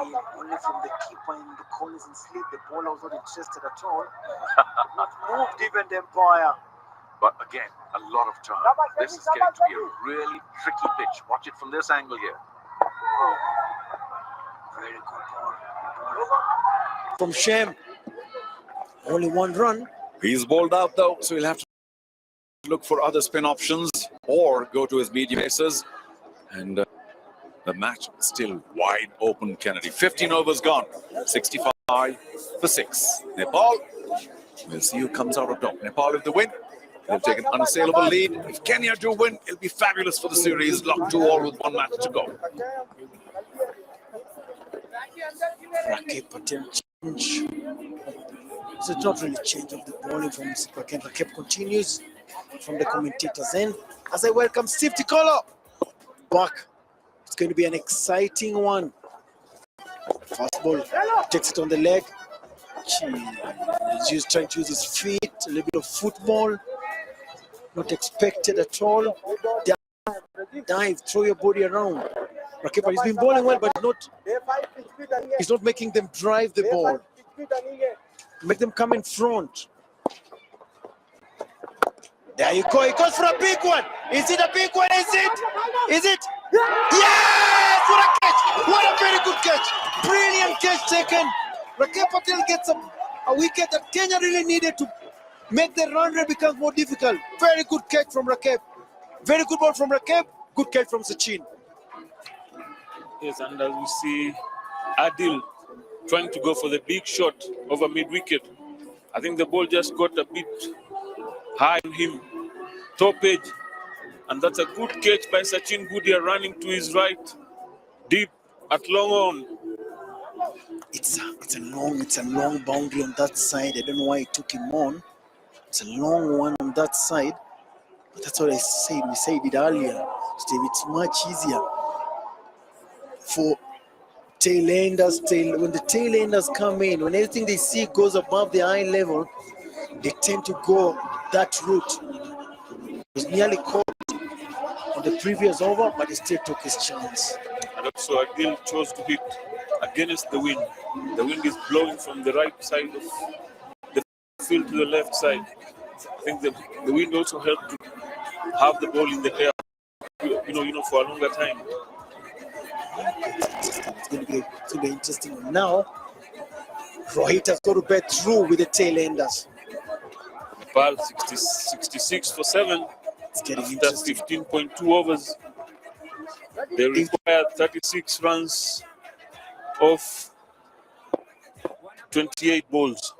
been only from the keeper in the corners and sleep. The bowler was not interested at all. Not moved even the umpire. But again, a lot of time. This is getting to be a really tricky pitch. Watch it from this angle here. Very good ball. From Shem. Only one run. He's bowled out though, so he'll have to look for other spin options or go to his medium paces. And the match is still wide open, Kennedy. 15 overs gone. 65 for 6. Nepal. We'll see who comes out on top. Nepal with the win. They'll take an unassailable lead. If Kenya do win, it'll be fabulous for the series. Locked 2-all with 1 match to go. Rakib attempt change. So it's not really change of the bowling from Rakib. Rakib continues from the commentator's end. As I welcome Steve Tikolo back. It's going to be an exciting one. Fast ball takes it on the leg. He's trying to use his feet, a little bit of football. Not expected at all. Dive, throw your body around. Rakib, he's been bowling well, but he's not making them drive the ball. Make them come in front. There you go. He goes for a big one. Is it a big one? Is it? Is it? Yes! What a catch! What a very good catch! Brilliant catch taken. Rakib Patel gets a wicket that Kenya really needed to make the run rate become more difficult. Very good catch from Rakib. Very good ball from Rakib. Good catch from Sachin. Yes, and as we see Adil trying to go for the big shot over mid-wicket. I think the ball just got a bit high on him. Top edge. And that's a good catch by Sachin Budia running to his right. Deep at long on. It's a long boundary on that side. I don't know why he took him on. It's a long one on that side. But that's what I said. We said it earlier, Steve. It's much easier for tail-enders. When the tail-enders come in, when everything they see goes above the eye level, they tend to go that route. He was nearly caught on the previous over, but he still took his chance. And also Adil chose to hit against the wind. The wind is blowing from the right side of the field to the left side. I think the wind also helped to have the ball in the air, for a longer time. It's going to be interesting. Now, Rohit has got to bet through with the tail-enders. Nepal 66 for 7. It's getting after interesting. 15.2 overs. They require 36 runs of 28 balls.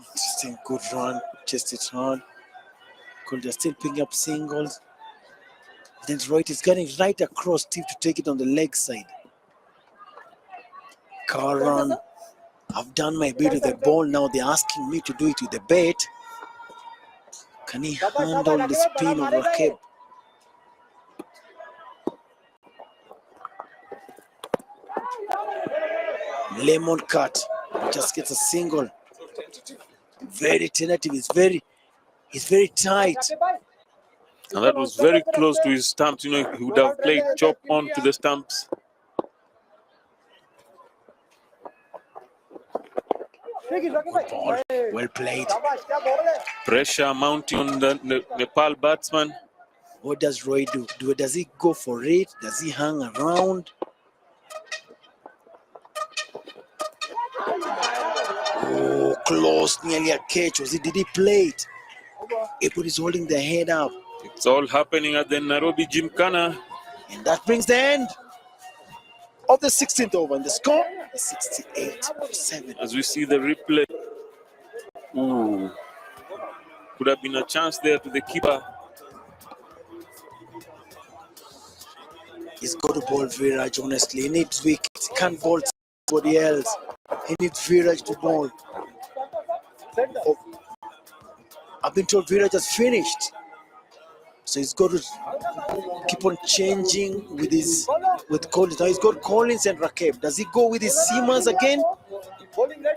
Interesting, good run, just it hard. They're still picking up singles. Then Rohit is getting right across Steve to take it on the leg side. Karan, I've done my bit with the ball. Now they're asking me to do it with the bat. Can he handle the spin of Rakib? Lemon cut, just gets a single. Very tentative. He's very tight. And that was very close to his stumps. He would have played chop on to the stumps. Good ball. Well played. Pressure mounting on the Nepal batsman. What does Roy do? Does he go for it? Does he hang around? Oh, close, nearly a catch. Did he play it? Everybody's holding their head up. It's all happening at the Nairobi Gymkhana. And that brings the end of the 16th over. And the score is 68-7. As we see the replay. Ooh. Could have been a chance there to the keeper. He's got to bowl Viraj, honestly. He needs wickets. He can't bowl somebody else. He needs Viraj to bowl. Oh, I've been told Viraj has finished. So he's got to keep on changing with Collins. Now he's got Collins and Rakib. Does he go with his seamers again?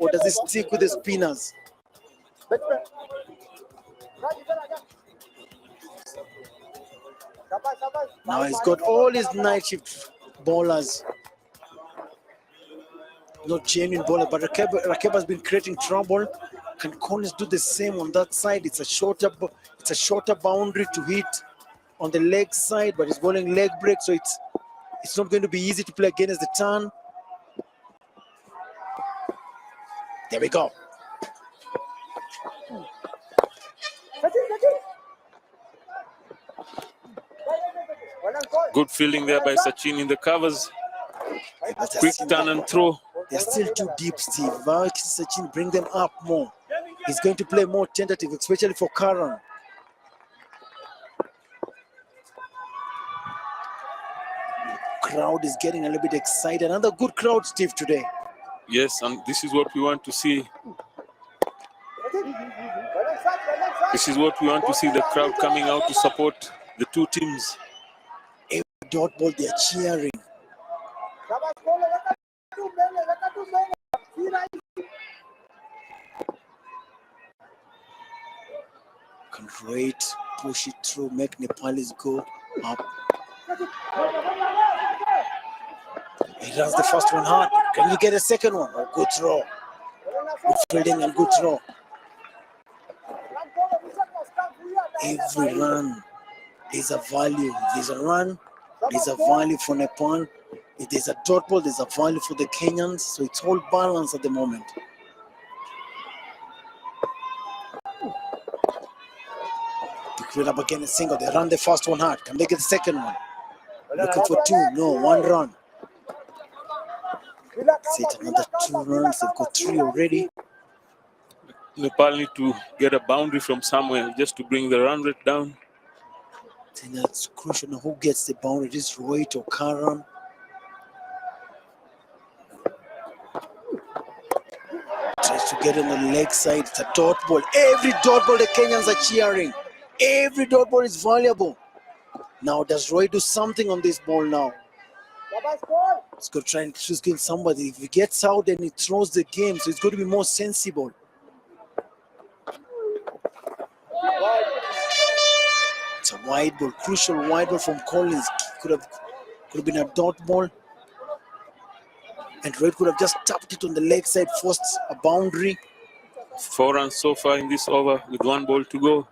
Or does he stick with the spinners? Now he's got all his night shift bowlers. Not genuine bowler, but Rakeb has been creating trouble. Can Collins do the same on that side? It's a shorter boundary to hit on the leg side, but he's bowling leg break, so it's not going to be easy to play against the turn. There we go. Good fielding there by Sachin in the covers. Quick turn and throw. They're still too deep, Steve. Why can't Sachin bring them up more? He's going to play more tentative, especially for Karan. Crowd is getting a little bit excited. Another good crowd, Steve, today. Yes, and this is what we want to see. This is what we want to see, the crowd coming out to support the two teams. Every dot ball, they're cheering. Can Rate push it through, make Nepalis go up. He runs the first one hard. Can you get a second one? Oh, good throw. Good fielding and good throw. Every run is a value. If there's a run, there's a value for Nepal. If there's a dot ball, there's a value for the Kenyans. So it's all balanced at the moment. To create up again a single. They run the first one hard. Can they get the second one? Looking for two. No, one run. Set another 2 runs. They've got 3 already. Nepal need to get a boundary from somewhere just to bring the run rate down. I think that's crucial. Now, who gets the boundary? Is Rohit or Karan? Tries to get on the leg side. It's a dot ball. Every dot ball the Kenyans are cheering. Every dot ball is valuable. Now, does Rohit do something on this ball now? He's going to try and choose somebody. If he gets out, then he throws the game. So it's going to be more sensible. It's a wide ball, crucial wide ball from Collins. Could have been a dot ball. And Rohit could have just tapped it on the leg side, forced a boundary. 4 runs so far in this over with 1 ball to go.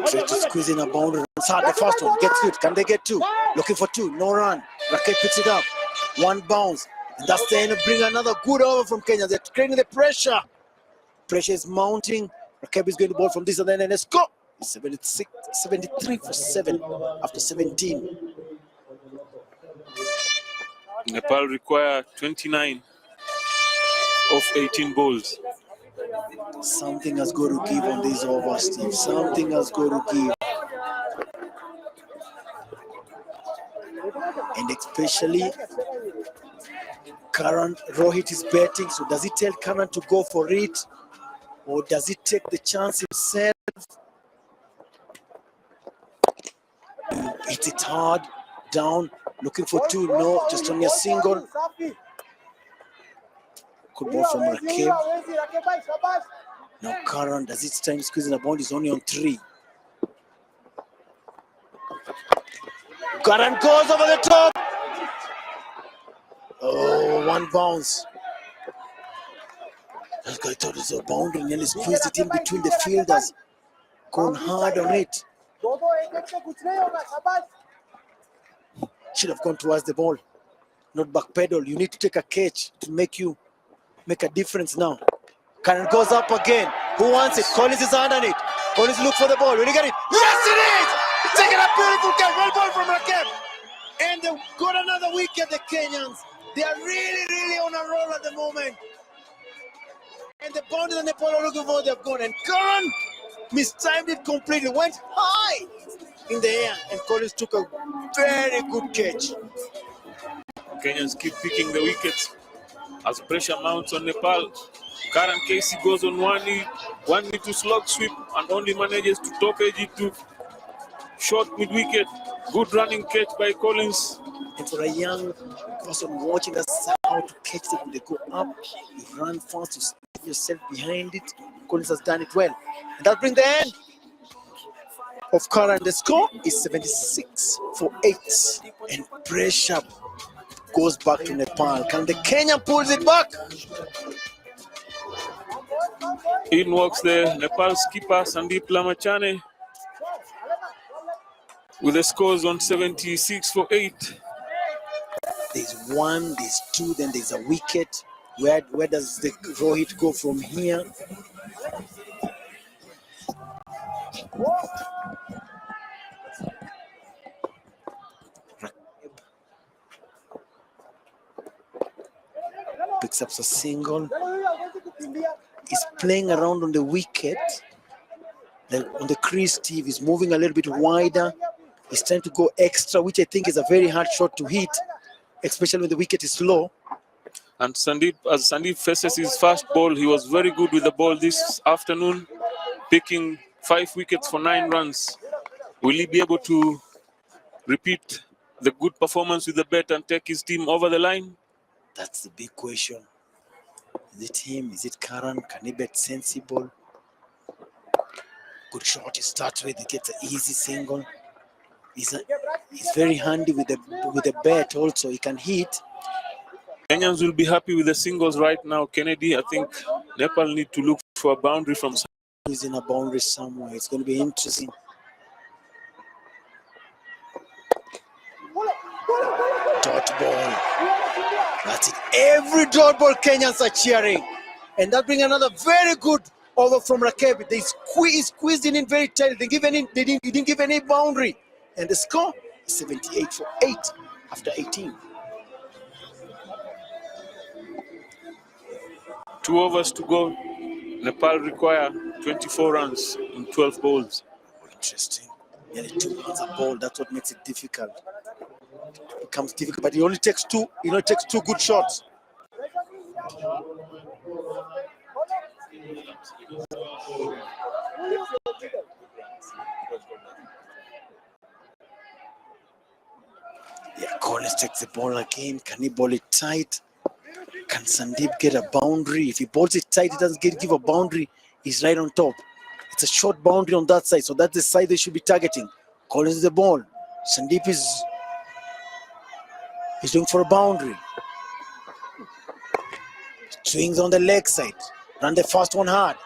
Try to squeeze in a boundary. It's hard. The first one gets good. Can they get 2? Looking for 2. No run. Rakeb picks it up. 1 bounce. And that's the end of bring another good over from Kenya. They're creating the pressure. Pressure is mounting. Rakeb is going to bowl from this and then let's go. 73 for 7 after 17. Nepal require 29 of 18 balls. Something has got to give on this over, Steve. Something has got to give. And especially Karan, Rohit is betting. So does he tell Karan to go for it? Or does he take the chance himself? Hits it hard, down, looking for 2. No, just only a single. Good ball from Rakeb. Now Karan, does it time squeezing the ball? He's only on 3. Karan goes over the top. Oh, 1 bounce. That guy thought it was a boundary, nearly squeezed it in between the fielders. Gone hard on it. Should have gone towards the ball, not backpedal. You need to take a catch to make a difference now. Karan goes up again. Who wants it? Collins is under it. Collins look for the ball. Will he get it? Yes, it is! Taking a beautiful catch. Well ball from Rakeb. And they've got another wicket, the Kenyans. They are really, really on a roll at the moment. And the boundary that Nepal are looking for, they've gone. And Karan mistimed it completely. Went high in the air. And Collins took a very good catch. Kenyans keep picking the wickets as pressure mounts on Nepal. Karan Casey goes on 1 knee to slog sweep and only manages to top edge it to short mid-wicket. Good running catch by Collins. And for a young person watching us, how to catch them when they go up, you run fast, you set yourself behind it. Collins has done it well. And that brings the end of Kara, and the score is 76-8. And pressure goes back to Nepal. Can the Kenyan pulls it back? In walks the Nepal skipper Sandeep Lamachane with the scores on 76-8. There's one, there's two, then there's a wicket. Where does the Rohit go from here? Picks up a single. He's playing around on the wicket. On the crease, Steve is moving a little bit wider. He's trying to go extra, which I think is a very hard shot to hit, especially when the wicket is low. And Sandeep, as Sandeep faces his first ball, he was very good with the ball this afternoon, picking 5 wickets for 9 runs. Will he be able to repeat the good performance with the bat and take his team over the line? That's the big question. Is it him? Is it Karan? Can he bet sensible? Good shot. He starts with, he gets an easy single. He's very handy with the bat also. He can hit. Kenyans will be happy with the singles right now. Kennedy, I think Nepal need to look for a boundary from. He's in a boundary somewhere. It's going to be interesting. Dot ball. That's it. Every dot ball Kenyans are cheering. And that brings another very good over from Rakeb. They squeezed in very tight. He didn't give any boundary. And the score is 78-8 after 18. 2 overs to go. Nepal require 24 runs in 12 balls. Interesting. Yeah, 2 runs a ball. That's what makes it difficult. It becomes difficult, but he only takes 2. He only takes 2 good shots. Yeah, Collins takes the ball again. Can he ball it tight? Can Sandeep get a boundary? If he balls it tight, he doesn't give a boundary. He's right on top. It's a short boundary on that side, so that's the side they should be targeting. Collins the ball. Sandeep is looking for a boundary. Swings on the leg side. Run the first one hard.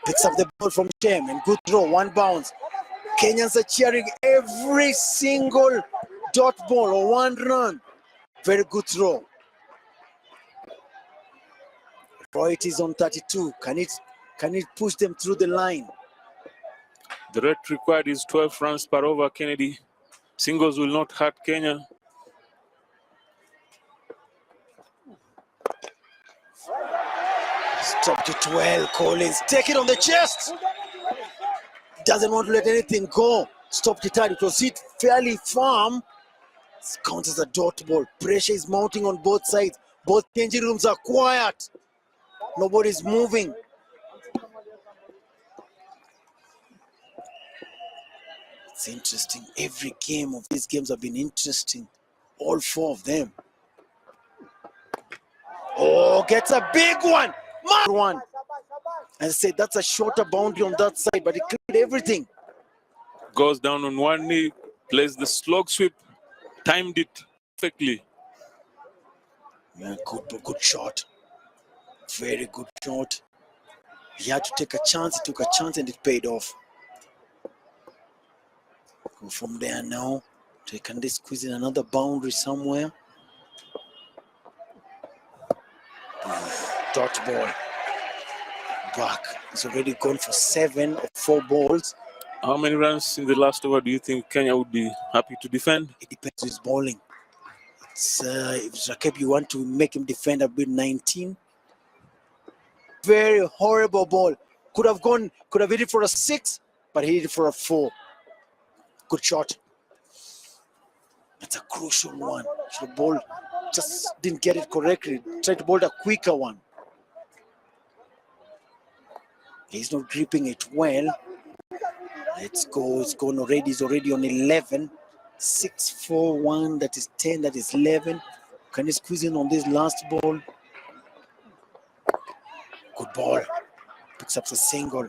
Picks up the ball from Shem and good throw. 1 bounce. Kenyans are cheering every single dot ball or 1 run. Very good throw. Rohit is on 32. Can it push them through the line? The rate required is 12 runs per over, Kennedy. Singles will not hurt Kenya. Stopped it well, Collins. Take it on the chest. Doesn't want to let anything go. Stopped it hard. It was hit fairly firm. It counts as a dot ball. Pressure is mounting on both sides. Both changing rooms are quiet. Nobody's moving. It's interesting. Every game of these games have been interesting. All 4 of them. Oh, gets a big one. One. And I said that's a shorter boundary on that side, but it cleared everything. Goes down on 1 knee, plays the slog sweep, timed it perfectly. Yeah, good shot. Very good shot. He had to take a chance. He took a chance and it paid off. Go from there now. Can they squeeze in another boundary somewhere? Dot ball. Back. He's already gone for 7 or 4 balls. How many runs in the last over do you think Kenya would be happy to defend? It depends on his bowling. If Rakeb, you want to make him defend a bit 19. Very horrible ball. Could have hit it for a 6, but he hit it for a 4. Good shot. That's a crucial one. The ball just didn't get it correctly. Tried to bowl a quicker one. He's not gripping it well. Let's go. It's gone already. He's already on 11. 6-4-1, that is 10, that is 11. Can he squeeze in on this last ball? Good ball. Picks up the single.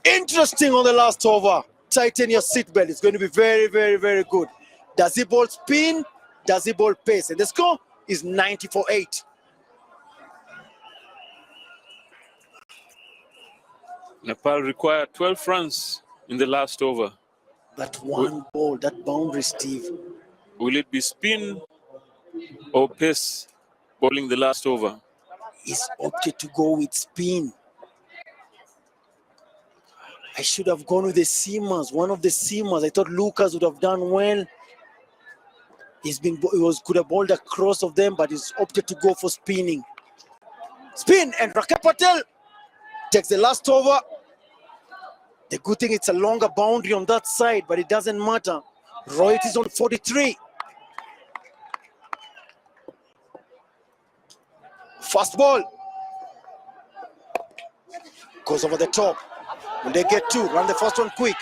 Interesting on the last over. Tighten your seatbelt. It's going to be very, very, very good. Does he ball spin? Does he ball pace? And the score is 90-8. Nepal required 12 runs in the last over. That one ball, that boundary, Steve. Will it be spin or pace bowling the last over? He's opted to go with spin. I should have gone with the seamers, one of the seamers. I thought Lucas would have done well. Could have bowled across of them, but he's opted to go for spinning. Spin, and Rakib Patel takes the last over. The good thing, it's a longer boundary on that side, but it doesn't matter. Rohit is on 43. Fast ball. Goes over the top. Will they get two? Run the first one quick.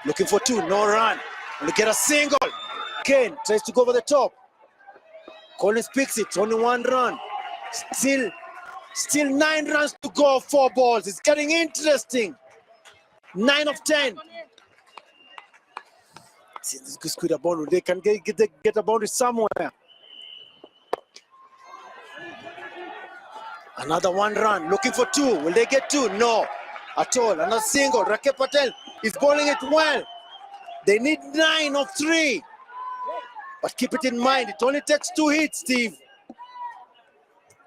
Looking for two, no run. Will they get a single? Kane tries to go over the top. Collins picks it, only one run. Still 9 runs to go, 4 balls. It's getting interesting. 9 of 10. See, this could squeeze a boundary. They can get a boundary somewhere. Another 1 run, looking for 2. Will they get 2? No, at all. Another single. Rakib Patel is bowling it well. They need 9 of 3. But keep it in mind, it only takes 2 hits, Steve.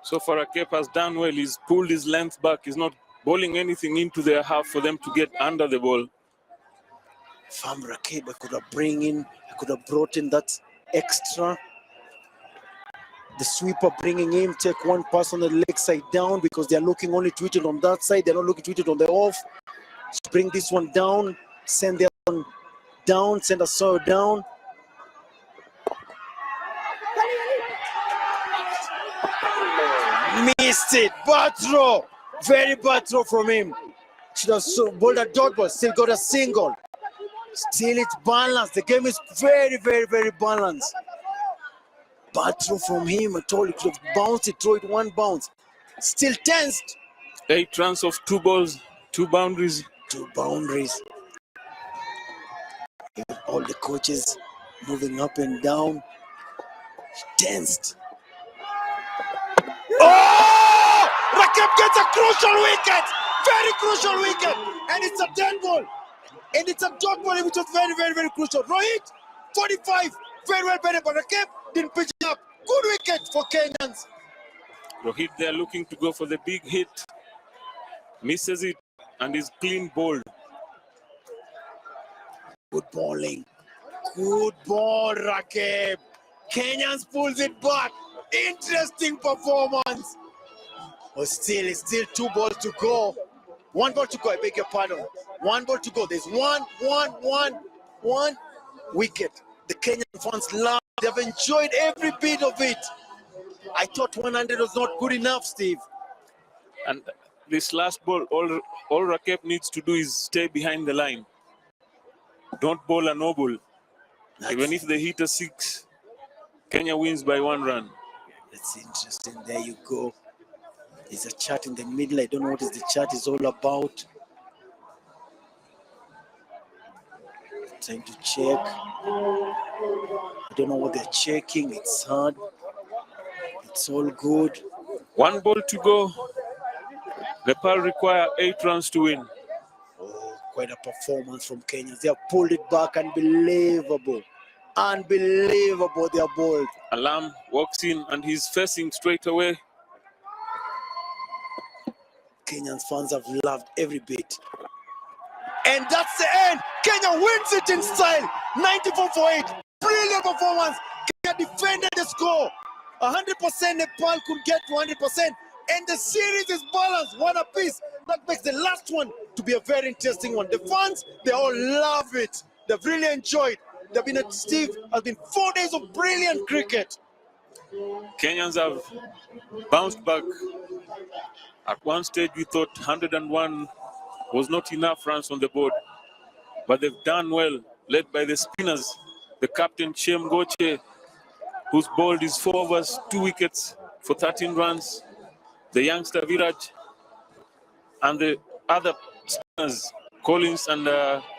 So far, Rakib has done well. He's pulled his length back. He's not bowling anything into their half for them to get under the ball. If I'm Rakib, I could have brought in that extra. The sweeper bringing in, take 1 pass on the leg side down because they're looking only to hit it on that side. They're not looking to hit it on the off. Just bring this one down, send the other one down, send a saw down. Missed it. Bad throw. Very bad throw from him. Should have bowled a dot ball. Still got a single. Still it's balanced. The game is very, very, very balanced. Bad throw from him. I told you, could have bounced it, throw it 1 bounce. Still tensed. 8 runs of 2 balls, 2 boundaries. 2 boundaries. All the coaches moving up and down. Tensed. Oh! Rakib gets a crucial wicket. Very crucial wicket. And it's a dead ball. And it's a dot ball, which was very, very, very crucial. Rohit, 45. Very well better, but Rakib didn't pitch it up. Good wicket for Kenyans. Rohit, they're looking to go for the big hit. Misses it and is clean bowled. Good bowling. Good ball, Rakib. Kenyans pulls it back. Interesting performance. But still, it's still 2 balls to go. 1 ball to go, I beg your pardon. 1 ball to go. There's one wicket. The Kenyan fans love. They've enjoyed every bit of it. I thought 100 was not good enough, Steve. And this last ball, all Rakib needs to do is stay behind the line. Don't bowl a no ball. Even if they hit a 6, Kenya wins by 1 run. That's interesting. There you go. There's a chart in the middle. I don't know what the chart is all about. Trying to check. I don't know what they're checking. It's hard. It's all good. 1 ball to go. Nepal require 8 runs to win. Oh, quite a performance from Kenya. They have pulled it back. Unbelievable. Unbelievable. They are bold. Alam walks in and he's facing straight away. Kenyan fans have loved every bit. And that's the end. Kenya wins it in style. 94-8. Brilliant performance. Kenya defended the score. 100% Nepal could get to 100%. And the series is balanced, 1 apiece. That makes the last one to be a very interesting one. The fans, they all love it. They've really enjoyed. They've been at Steve. Has been 4 days of brilliant cricket. Kenyans have bounced back. At one stage, we thought 101 was not enough runs on the board, but they've done well led by the spinners, the captain Chem Goche, who's bowled his 4 overs, 2 wickets for 13 runs. The youngster Viraj and the other spinners, Collins and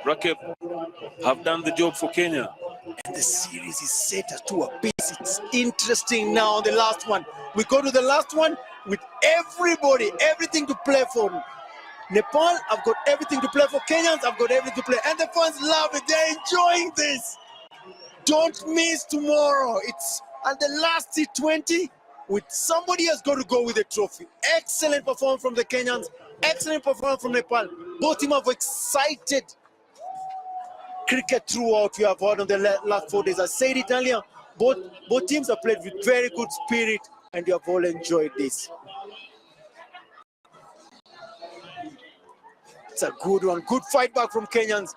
Rakib, have done the job for Kenya. And the series is set to a pace. It's interesting now, the last one. We go to the last one with everybody, everything to play for. Nepal, I've got everything to play for. Kenyans, I've got everything to play. And the fans love it. They're enjoying this. Don't miss tomorrow. It's at the last T20 with somebody has got to go with the trophy. Excellent performance from the Kenyans. Excellent performance from Nepal. Both teams have excited cricket throughout we have heard on the last 4 days. I said it earlier, both teams have played with very good spirit and you have all enjoyed this. It's a good one. Good fight back from Kenyans.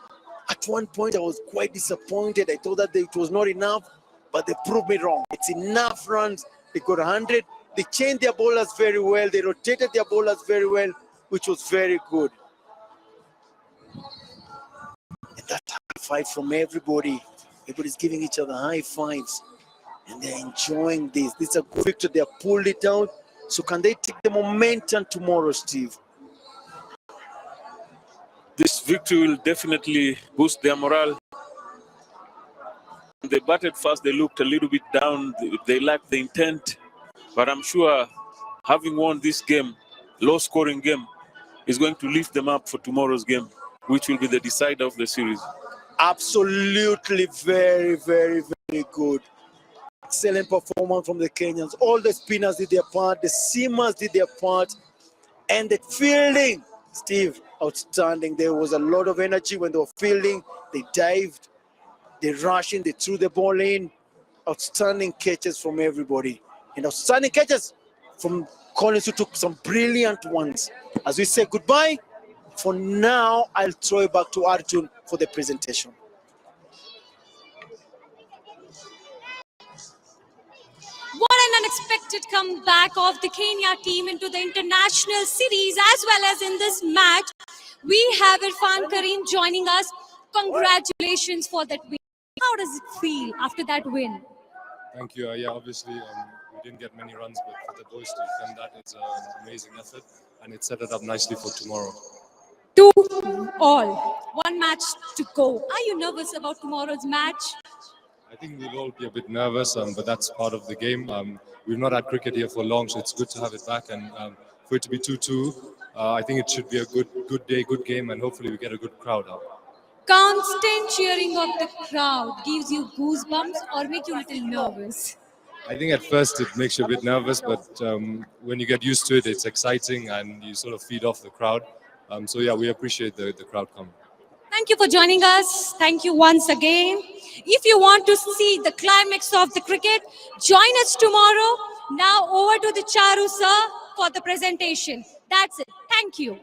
At one point, I was quite disappointed. I thought that it was not enough, but they proved me wrong. It's enough runs. They got 100. They changed their bowlers very well. They rotated their bowlers very well, which was very good. And that high five from everybody. Everybody's giving each other high fives. And they're enjoying this. This is a good victory. They have pulled it out. So can they take the momentum tomorrow, Steve? This victory will definitely boost their morale. They batted fast, they looked a little bit down, they lacked the intent. But I'm sure having won this game, low-scoring game, is going to lift them up for tomorrow's game, which will be the decider of the series. Absolutely very, very, very good. Excellent performance from the Kenyans. All the spinners did their part, the seamers did their part, and the fielding, Steve, outstanding. There was a lot of energy when they were fielding. They dived, they rushed in, they threw the ball in. Outstanding catches from everybody. And outstanding catches from Collins, who took some brilliant ones. As we say goodbye, for now, I'll throw it back to Arjun for the presentation. What an unexpected comeback of the Kenya team into the international series as well as in this match. We have Irfan Karim joining us. Congratulations for that win. How does it feel after that win? Thank you. Yeah, obviously we didn't get many runs, but for the boys to defend that, it's an amazing effort, and it set it up nicely for tomorrow. 2-all. One match to go. Are you nervous about tomorrow's match? I think we'll all be a bit nervous, but that's part of the game. We've not had cricket here for long, so it's good to have it back. And for it to be 2-2, I think it should be a good day, good game, and hopefully we get a good crowd out. Constant cheering of the crowd gives you goosebumps or make you a little nervous? I think at first it makes you a bit nervous, but when you get used to it, it's exciting and you sort of feed off the crowd. So yeah, we appreciate the crowd coming. Thank you for joining us. Thank you once again. If you want to see the climax of the cricket, join us tomorrow. Now over to the Charu sir for the presentation. That's it. Thank you.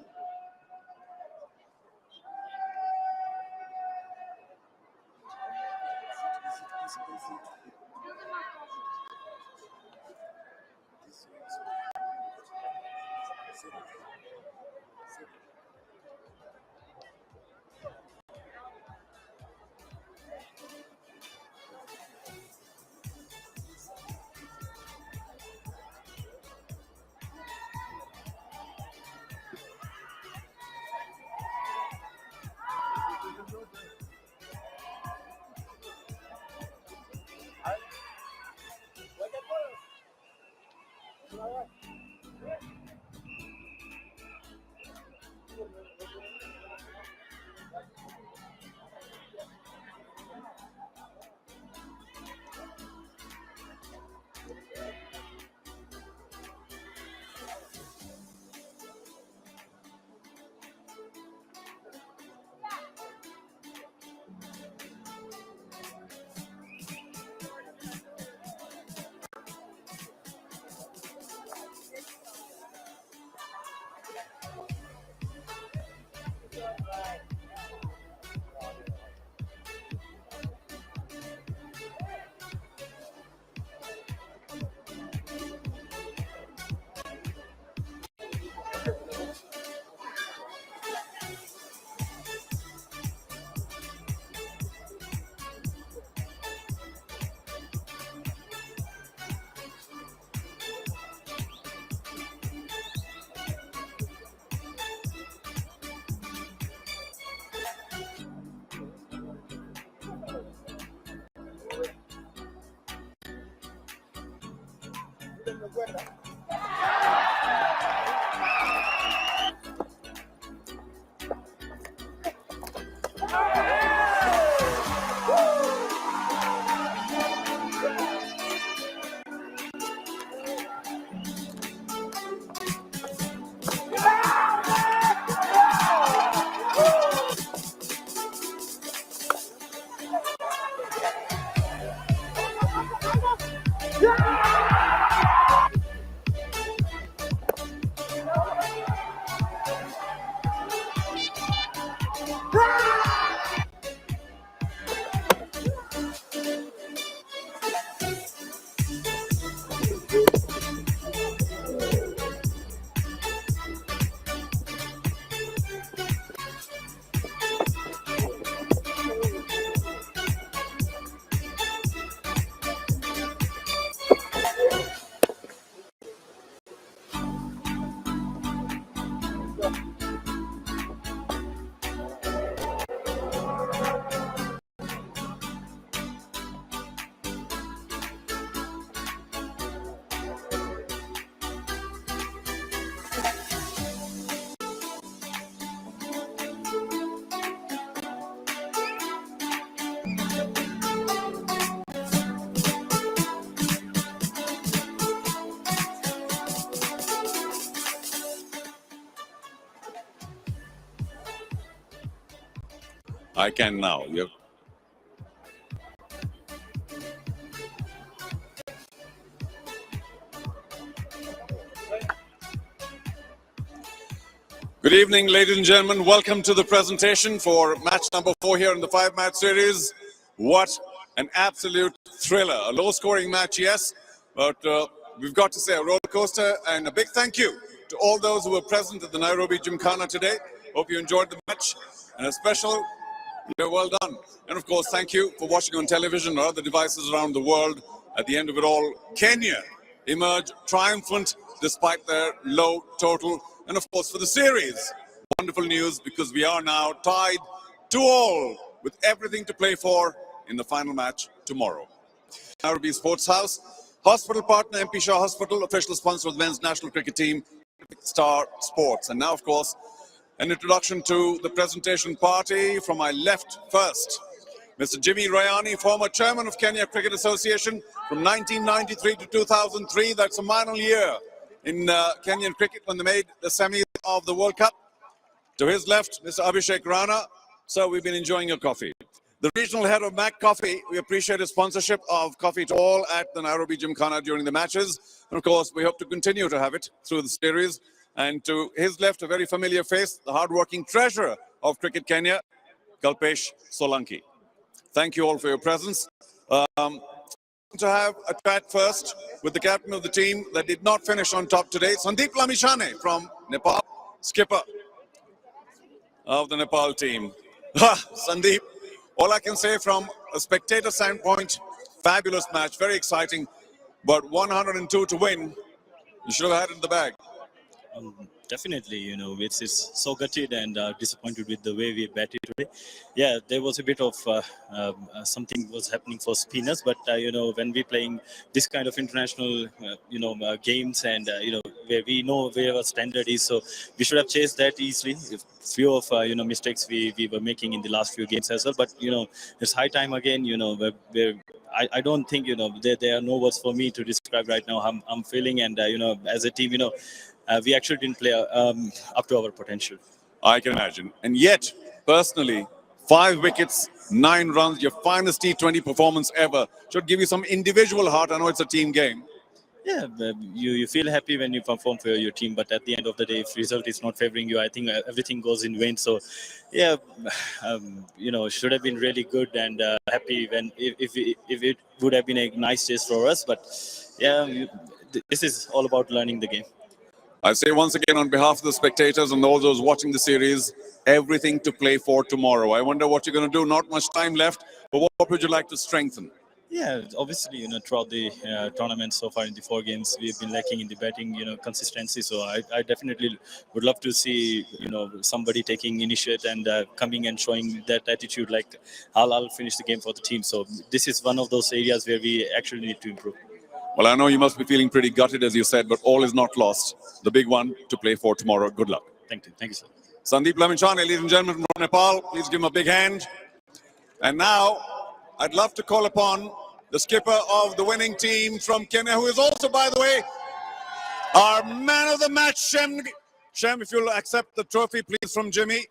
I can now. Good evening, ladies and gentlemen. Welcome to the presentation for match number 4 here in the 5-match series. What an absolute thriller. A low-scoring match, yes, but we've got to say a roller coaster, and a big thank you to all those who were present at the Nairobi Gymkhana today. Hope you enjoyed the match, and a special, well done. And of course, thank you for watching on television or other devices around the world. At the end of it all, Kenya emerged triumphant despite their low total. And of course, for the series, wonderful news, because we are now tied 2-2 with everything to play for in the final match tomorrow. Nairobi Sports House, hospital partner MP Shah Hospital, official sponsor of the men's national cricket team, Star Sports. And now, of course, an introduction to the presentation party. From my left first, Mr. Jimmy Rayani, former chairman of Kenya Cricket Association from 1993 to 2003. That's a minor year in Kenyan cricket when they made the semis of the World Cup. To his left, Mr. Abhishek Rana. So we've been enjoying your coffee. The regional head of Mac Coffee, we appreciate his sponsorship of coffee to all at the Nairobi Gymkhana during the matches. And of course, we hope to continue to have it through the series. And to his left, a very familiar face, the hardworking treasurer of Cricket Kenya, Kalpesh Solanki. Thank you all for your presence. To have a chat first with the captain of the team that did not finish on top today, Sandeep Lamishane from Nepal, skipper of the Nepal team. Sandeep, all I can say from a spectator standpoint, fabulous match, very exciting, but 102 to win, you should have had it in the bag. Definitely, it's so gutted and disappointed with the way we batted today. Yeah, there was a bit of something was happening for spinners, but when we're playing this kind of international, games, and where we know where our standard is, so we should have chased that easily. Few of mistakes we were making in the last few games as well, but it's high time again. Where I don't think there are no words for me to describe right now how I'm feeling, and as a team, we actually didn't play up to our potential. I can imagine. And yet, personally, 5 wickets, 9 runs, your finest T20 performance ever. Should give you some individual heart. I know it's a team game. Yeah, you feel happy when you perform for your team, but at the end of the day, if result is not favoring you, I think everything goes in vain. So, yeah, should have been really good and happy when if it would have been a nice chase for us. But yeah, this is all about learning the game. I say once again on behalf of the spectators and all those watching the series, everything to play for tomorrow. I wonder what you're going to do. Not much time left, but what would you like to strengthen? Yeah, obviously, throughout the tournament so far in the 4 games, we've been lacking in the batting, consistency. So I definitely would love to see, somebody taking initiative and coming and showing that attitude, like I'll finish the game for the team. So this is one of those areas where we actually need to improve. Well, I know you must be feeling pretty gutted, as you said, but all is not lost. The big one to play for tomorrow. Good luck. Thank you, sir. Sandeep Laminchane, ladies and gentlemen, from Nepal. Please give him a big hand. And now, I'd love to call upon the skipper of the winning team from Kenya, who is also, by the way, our man of the match, Shem. Shem, if you'll accept the trophy, please, from Jimmy.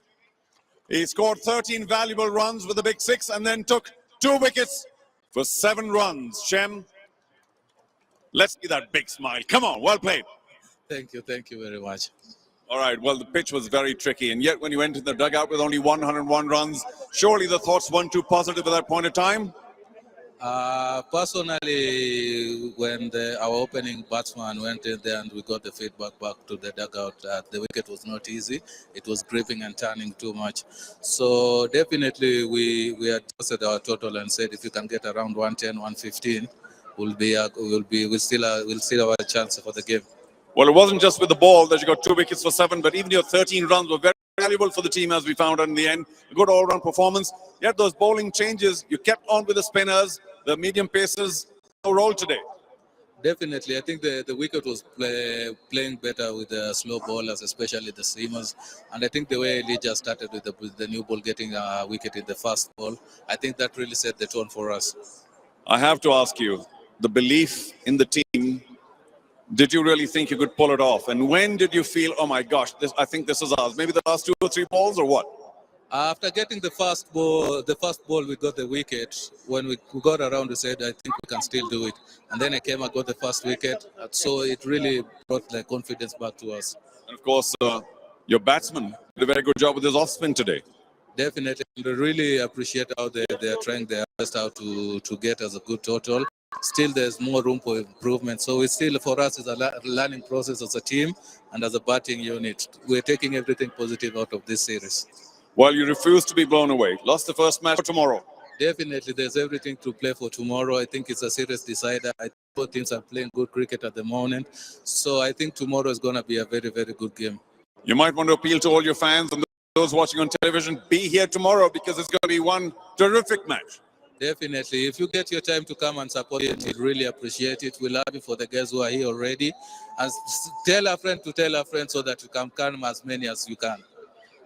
He scored 13 valuable runs with the big six and then took 2 wickets for 7 runs. Shem, let's see that big smile. Come on, well played. Thank you very much. All right, well, the pitch was very tricky, and yet when you went in the dugout with only 101 runs, surely the thoughts weren't too positive at that point of time? Personally, when our opening batsman went in there and we got the feedback back to the dugout, the wicket was not easy. It was gripping and turning too much. So definitely we adjusted our total and said if you can get around 110, 115, we'll still have a chance for the game. Well, it wasn't just with the ball that you got 2 wickets for 7, but even your 13 runs were very valuable for the team, as we found out in the end. A good all-round performance. Yet those bowling changes, you kept on with the spinners, the medium pacers, no role today. Definitely, I think the wicket was playing better with the slow bowlers, especially the seamers. And I think the way Lee just started with the new ball getting a wicket in the first ball, I think that really set the tone for us. I have to ask you, the belief in the team, did you really think you could pull it off? And when did you feel, oh my gosh, I think this is ours? Maybe the last 2 or 3 balls, or what? After getting the first ball, we got the wicket. When we got around, we said, I think we can still do it. And then I got the first wicket. So it really brought the confidence back to us. And of course, your batsman did a very good job with his off-spin today. Definitely. We really appreciate how they are trying their best out to get us a good total. Still, there's more room for improvement. So it's still, for us, it's a learning process as a team and as a batting unit. We're taking everything positive out of this series. Well, you refuse to be blown away. Lost the first match for tomorrow. Definitely, there's everything to play for tomorrow. I think it's a serious decider. I think both teams are playing good cricket at the moment. So I think tomorrow is going to be a very, very good game. You might want to appeal to all your fans and those watching on television, be here tomorrow because it's going to be one terrific match. Definitely. If you get your time to come and support it, we'll really appreciate it. We love it for the guys who are here already. And tell a friend to tell a friend so that you can come as many as you can.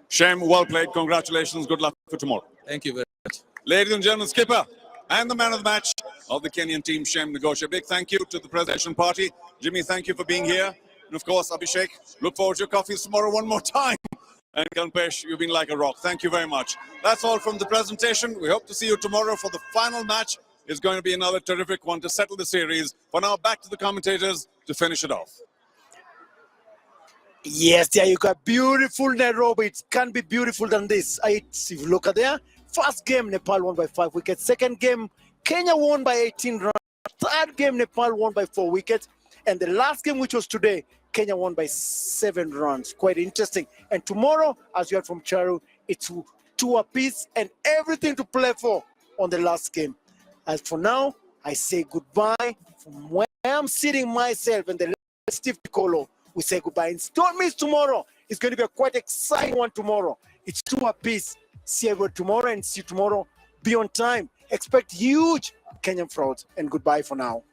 Shem, well played. Congratulations. Good luck for tomorrow. Thank you very much. Ladies and gentlemen, skipper and the man of the match of the Kenyan team, Shem Ngosha. Big thank you to the presentation party. Jimmy, thank you for being here. And of course, Abhishek, look forward to your coffees tomorrow one more time. And Kalpesh, you've been like a rock. Thank you very much. That's all from the presentation. We hope to see you tomorrow for the final match. It's going to be another terrific one to settle the series. For now, back to the commentators to finish it off. Yes, there you got beautiful Nairobi. It can't be beautiful than this. If you look at there, first game, Nepal won by 5 wickets. Second game, Kenya won by 18 runs. Third game, Nepal won by 4 wickets. And the last game, which was today, Kenya won by 7 runs. Quite interesting. And tomorrow, as you heard from Charu, it's 2 apiece and everything to play for on the last game. As for now, I say goodbye from where I'm sitting myself and the Steve Piccolo. We say goodbye. And don't miss tomorrow. It's going to be a quite exciting one tomorrow. It's 2 apiece. See you tomorrow and see you tomorrow. Be on time. Expect huge Kenyan frauds. And goodbye for now.